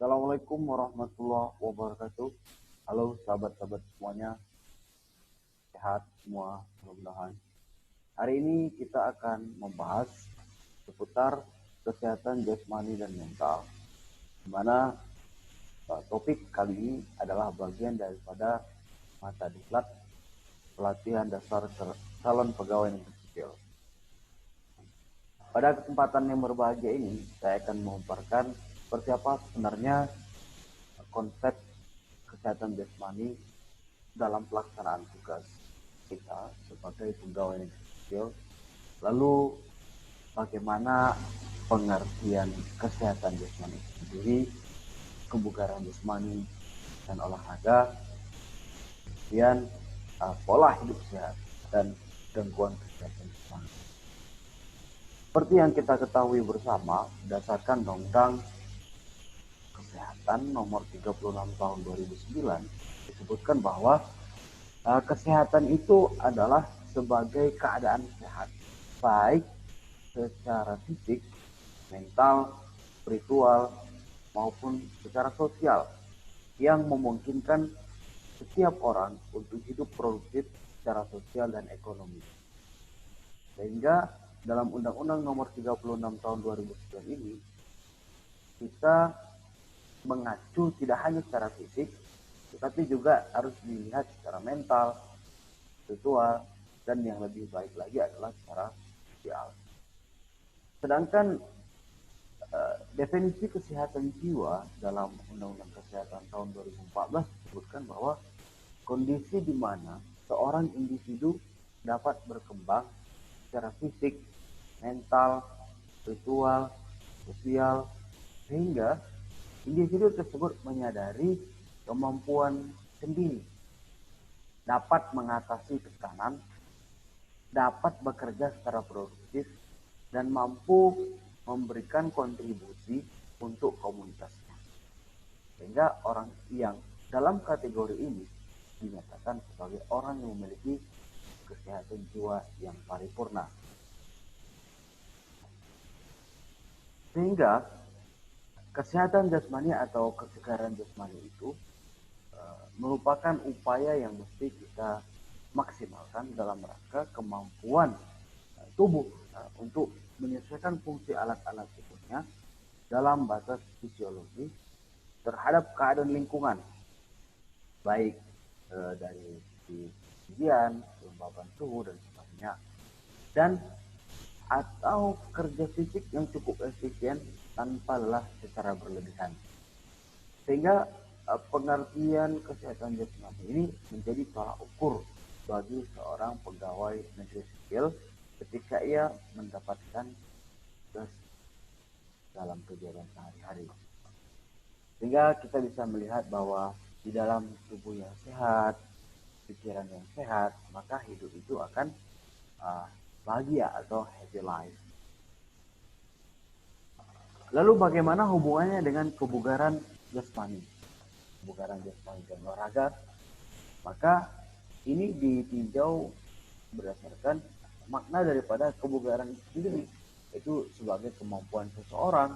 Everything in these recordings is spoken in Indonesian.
Assalamualaikum warahmatullahi wabarakatuh. Halo sahabat-sahabat semuanya, sehat semua mudah-mudahan. Hari ini kita akan membahas seputar kesehatan jasmani dan mental. Di mana topik kali ini adalah bagian daripada mata diklat pelatihan dasar calon pegawai negeri sipil. Pada kesempatan yang berbahagia ini, saya akan memaparkan seperti apa sebenarnya konsep kesehatan jasmani dalam pelaksanaan tugas kita sebagai pegawai negeri sipil. Lalu bagaimana pengertian kesehatan jasmani sendiri, kebugaran jasmani dan olahraga, kemudian pola hidup sehat dan gangguan kesehatan jasmani. Seperti yang kita ketahui bersama, berdasarkan Undang-Undang Kesehatan Nomor 36 Tahun 2009 disebutkan bahwa kesehatan itu adalah sebagai keadaan sehat, baik secara fisik, mental, spiritual, maupun secara sosial, yang memungkinkan setiap orang untuk hidup produktif secara sosial dan ekonomi. Sehingga dalam Undang-Undang Nomor 36 Tahun 2009 ini, kita mengacu tidak hanya secara fisik, tetapi juga harus dilihat secara mental, spiritual, dan yang lebih baik lagi adalah secara sosial. Sedangkan definisi kesehatan jiwa dalam Undang-Undang Kesehatan tahun 2014 disebutkan bahwa kondisi di mana seorang individu dapat berkembang secara fisik, mental, spiritual, sosial, sehingga individu tersebut menyadari kemampuan sendiri, dapat mengatasi tekanan, dapat bekerja secara produktif, dan mampu memberikan kontribusi untuk komunitasnya. Sehingga orang yang dalam kategori ini dinyatakan sebagai orang yang memiliki kesehatan jiwa yang paripurna. Sehingga kesehatan jasmani atau kesegaran jasmani itu merupakan upaya yang mesti kita maksimalkan dalam rangka kemampuan tubuh untuk menyesuaikan fungsi alat-alat tubuhnya dalam batas fisiologi terhadap keadaan lingkungan, baik dari ketinggian, kelembaban suhu dan sebagainya, dan atau kerja fisik yang cukup efisien tanpa lelah secara berlebihan. Sehingga pengertian kesehatan jasmani ini menjadi tolak ukur bagi seorang pegawai negeri sipil ketika ia mendapatkan tugas dalam kegiatan sehari-hari. Sehingga kita bisa melihat bahwa di dalam tubuh yang sehat, pikiran yang sehat, maka hidup itu akan bahagia atau happy life. Lalu bagaimana hubungannya dengan kebugaran jasmani? Kebugaran jasmani dan olahraga, maka ini ditinjau berdasarkan makna daripada kebugaran itu sendiri, itu sebagai kemampuan seseorang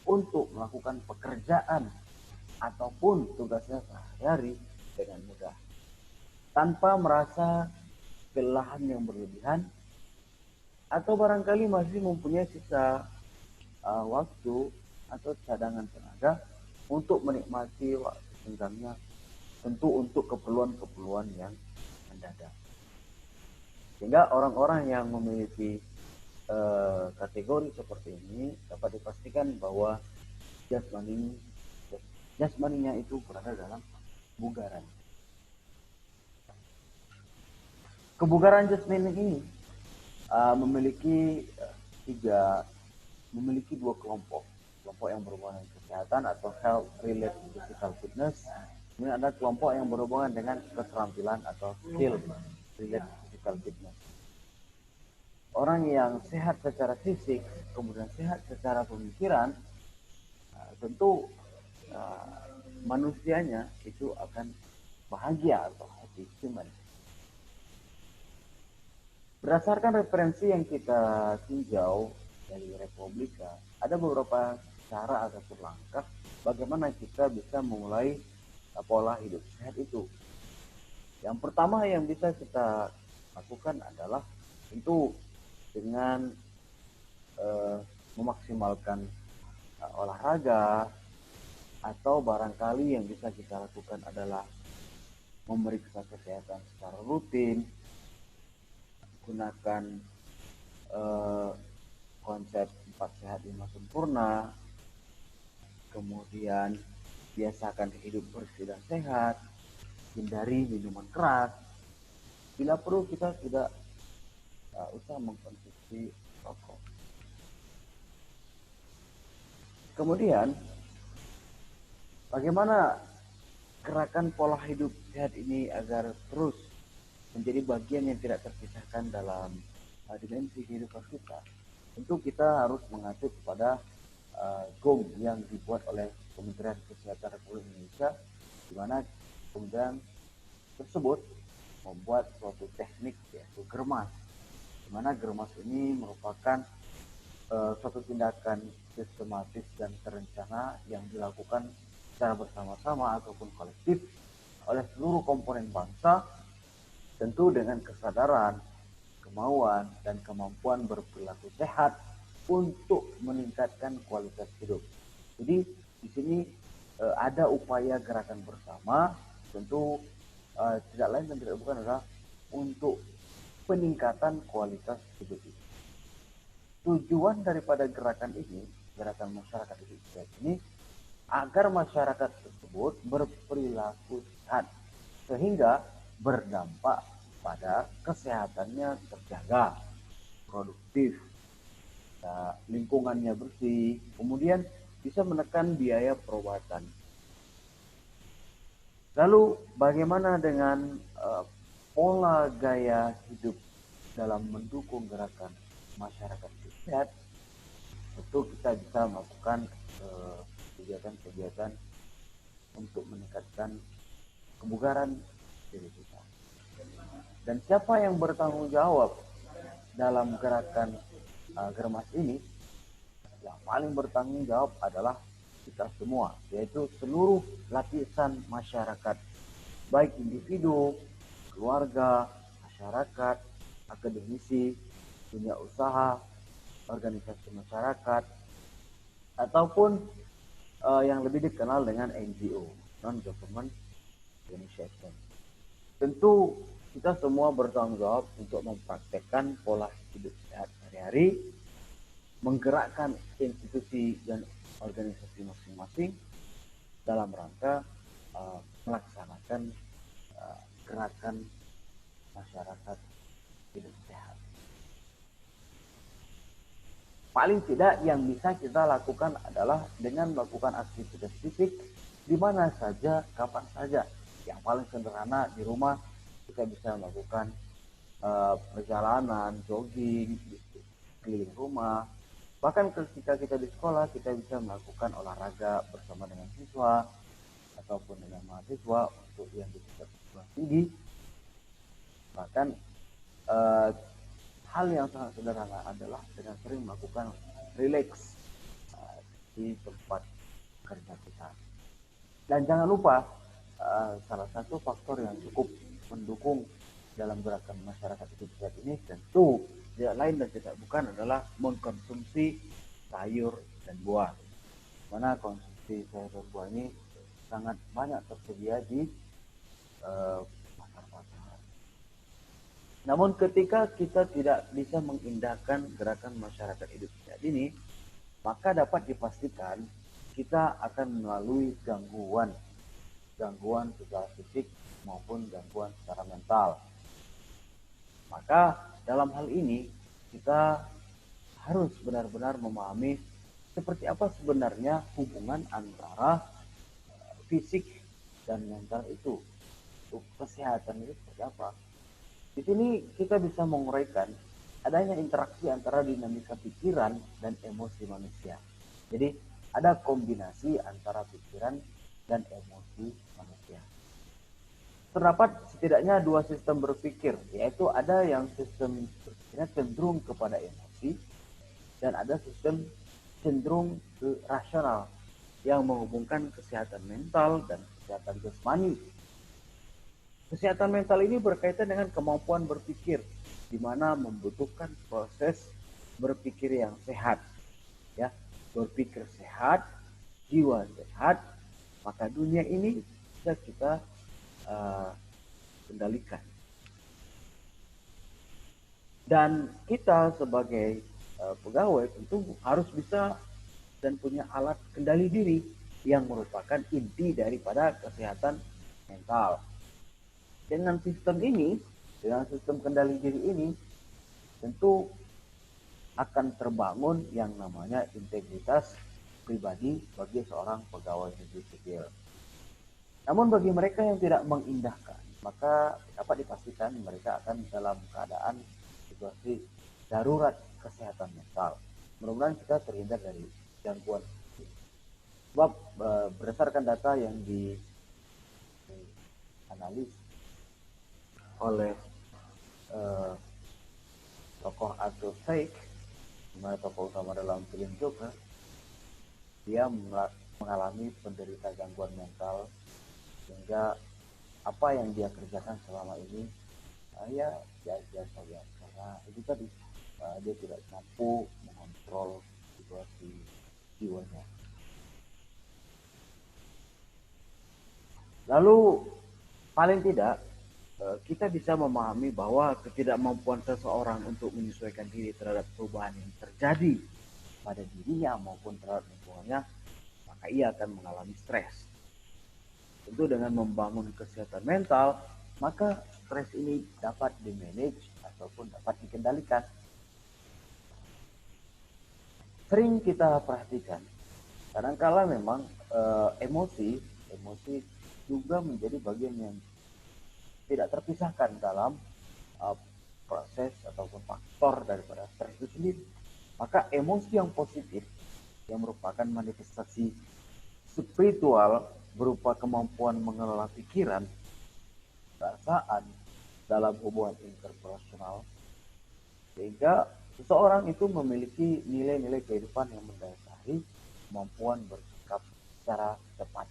untuk melakukan pekerjaan ataupun tugasnya sehari-hari dengan mudah tanpa merasa kelelahan yang berlebihan, atau barangkali masih mempunyai sisa waktu atau cadangan tenaga untuk menikmati waktu senggangnya, tentu untuk keperluan-keperluan yang mendadak. Sehingga orang-orang yang memiliki kategori seperti ini dapat dipastikan bahwa jasmaninya itu berada dalam kebugaran. Kebugaran jasmani ini memiliki dua kelompok yang berhubungan dengan kesehatan atau health related physical fitness. Kemudian ada kelompok yang berhubungan dengan keterampilan atau skill related physical fitness. Orang yang sehat secara fisik, kemudian sehat secara pemikiran, tentu manusianya itu akan bahagia atau happy human. Berdasarkan referensi yang kita tinjau dari Republika, ada beberapa cara ataupun langkah bagaimana kita bisa memulai pola hidup sehat itu. Yang pertama yang bisa kita lakukan adalah tentu dengan memaksimalkan olahraga, atau barangkali yang bisa kita lakukan adalah memeriksa kesehatan secara rutin, gunakan konsep 4 sehat 5 sempurna, kemudian biasakan hidup bersih dan sehat, hindari minuman keras, bila perlu kita tidak usah mengkonsumsi rokok. Kemudian bagaimana gerakan pola hidup sehat ini agar terus menjadi bagian yang tidak terpisahkan dalam dimensi kehidupan kita? Tentu kita harus mengacu kepada GOM yang dibuat oleh Kementerian Kesehatan Republik Indonesia, di mana kemudian tersebut membuat suatu teknik yaitu germas, di mana germas ini merupakan suatu tindakan sistematis dan terencana yang dilakukan secara bersama-sama ataupun kolektif oleh seluruh komponen bangsa, tentu dengan kesadaran, kemauan, dan kemampuan berperilaku sehat untuk meningkatkan kualitas hidup. Jadi di sini ada upaya gerakan bersama, tentu tidak lain dan tidak bukan adalah untuk peningkatan kualitas hidup itu. Tujuan daripada gerakan ini, gerakan masyarakat hidup sehat ini, agar masyarakat tersebut berperilaku sehat sehingga berdampak pada kesehatannya terjaga, produktif, lingkungannya bersih, kemudian bisa menekan biaya perawatan. Lalu bagaimana dengan pola gaya hidup dalam mendukung gerakan masyarakat hidup sehat? Tentu kita bisa melakukan kegiatan-kegiatan untuk meningkatkan kebugaran diri kita. Dan siapa yang bertanggung jawab dalam gerakan germas ini? Yang paling bertanggung jawab adalah kita semua, yaitu seluruh lapisan masyarakat, baik individu, keluarga, masyarakat, akademisi, dunia usaha, organisasi masyarakat, ataupun yang lebih dikenal dengan NGO, non-government organization. Tentu kita semua bertanggung jawab untuk mempraktekkan pola hidup sehat sehari-hari, menggerakkan institusi dan organisasi masing-masing dalam rangka melaksanakan gerakan masyarakat hidup sehat. Paling tidak yang bisa kita lakukan adalah dengan melakukan aktivitas fisik di mana saja, kapan saja. Yang paling sederhana di rumah kita bisa melakukan perjalanan, jogging, keliling rumah. Bahkan ketika kita di sekolah, kita bisa melakukan olahraga bersama dengan siswa ataupun dengan mahasiswa untuk yang di perguruan tinggi. Bahkan hal yang sangat sederhana adalah dengan sering melakukan relax di tempat kerja kita. Dan jangan lupa salah satu faktor yang cukup mendukung dalam gerakan masyarakat hidup sehat ini tentu tidak lain dan tidak bukan adalah mengkonsumsi sayur dan buah. Mana konsumsi sayur dan buah ini sangat banyak tersedia di pasar-pasar. Namun ketika kita tidak bisa mengindahkan gerakan masyarakat hidup sehat ini, maka dapat dipastikan kita akan melalui gangguan secara fisik maupun gangguan secara mental. Maka dalam hal ini kita harus benar-benar memahami seperti apa sebenarnya hubungan antara fisik dan mental itu. Untuk kesehatan itu seperti apa? Di sini kita bisa menguraikan adanya interaksi antara dinamika pikiran dan emosi manusia. Jadi ada kombinasi antara pikiran dan emosi manusia. Terdapat setidaknya dua sistem berpikir, yaitu ada yang sistem berpikirnya cenderung kepada emosi dan ada sistem cenderung ke rasional yang menghubungkan kesehatan mental dan kesehatan jasmani. Kesehatan mental ini berkaitan dengan kemampuan berpikir, di mana membutuhkan proses berpikir yang sehat. Ya, berpikir sehat, jiwa sehat, maka dunia ini bisa kita kendalikan. Dan kita sebagai pegawai tentu harus bisa dan punya alat kendali diri yang merupakan inti daripada kesehatan mental. Dengan sistem kendali diri ini, tentu akan terbangun yang namanya integritas pribadi bagi seorang pegawai negeri sipil. Namun bagi mereka yang tidak mengindahkan, maka dapat dipastikan mereka akan dalam keadaan situasi darurat kesehatan mental. Mudah-mudahan kita terhindar dari gangguan. Sebab berdasarkan data yang dianalis oleh tokoh Arthur Fleck, dimana tokoh utama dalam film Joker, dia mengalami penderita gangguan mental sehingga apa yang dia kerjakan selama ini ya biasa karena itu tadi dia tidak mampu mengontrol situasi jiwanya. Lalu paling tidak kita bisa memahami bahwa ketidakmampuan seseorang untuk menyesuaikan diri terhadap perubahan yang terjadi pada dirinya maupun terhadap lingkungannya, maka ia akan mengalami stres. Tentu dengan membangun kesehatan mental, maka stres ini dapat dimanage ataupun dapat dikendalikan. Sering kita perhatikan, kadangkala memang emosi juga menjadi bagian yang tidak terpisahkan dalam proses ataupun faktor daripada stres itu sendiri. Maka emosi yang positif yang merupakan manifestasi spiritual berupa kemampuan mengelola pikiran, perasaan dalam hubungan interpersonal, sehingga seseorang itu memiliki nilai-nilai kehidupan yang mendasari kemampuan bersikap secara tepat.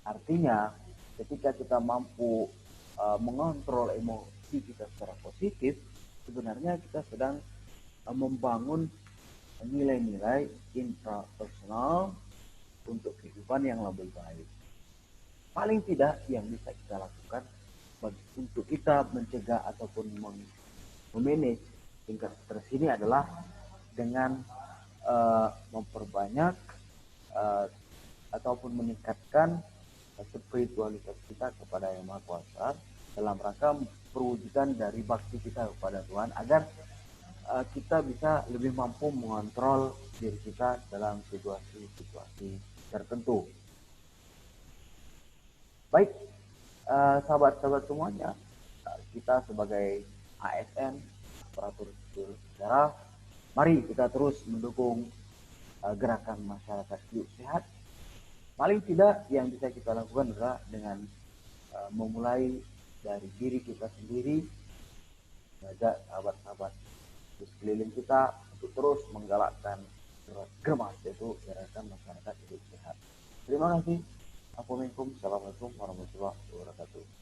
Artinya, ketika kita mampu mengontrol emosi kita secara positif, sebenarnya kita sedang membangun nilai-nilai intrapersonal untuk kehidupan yang lebih baik. Paling tidak yang bisa kita lakukan untuk kita mencegah ataupun memanage tingkat stres ini adalah dengan memperbanyak ataupun meningkatkan spiritualitas kita kepada Yang Maha Kuasa dalam rangka perwujudan dari bakti kita kepada Tuhan agar kita bisa lebih mampu mengontrol diri kita dalam situasi-situasi tertentu. Baik, sahabat-sahabat semuanya, kita sebagai ASN, aparatur sipil negara, mari kita terus mendukung gerakan masyarakat hidup sehat. Paling tidak yang bisa kita lakukan adalah dengan memulai dari diri kita sendiri, mengajak sahabat-sahabat di sekeliling kita untuk terus menggalakkan germas, yaitu gerakan masyarakat hidup sehat. Terima kasih. Assalamualaikum warahmatullahi wabarakatuh.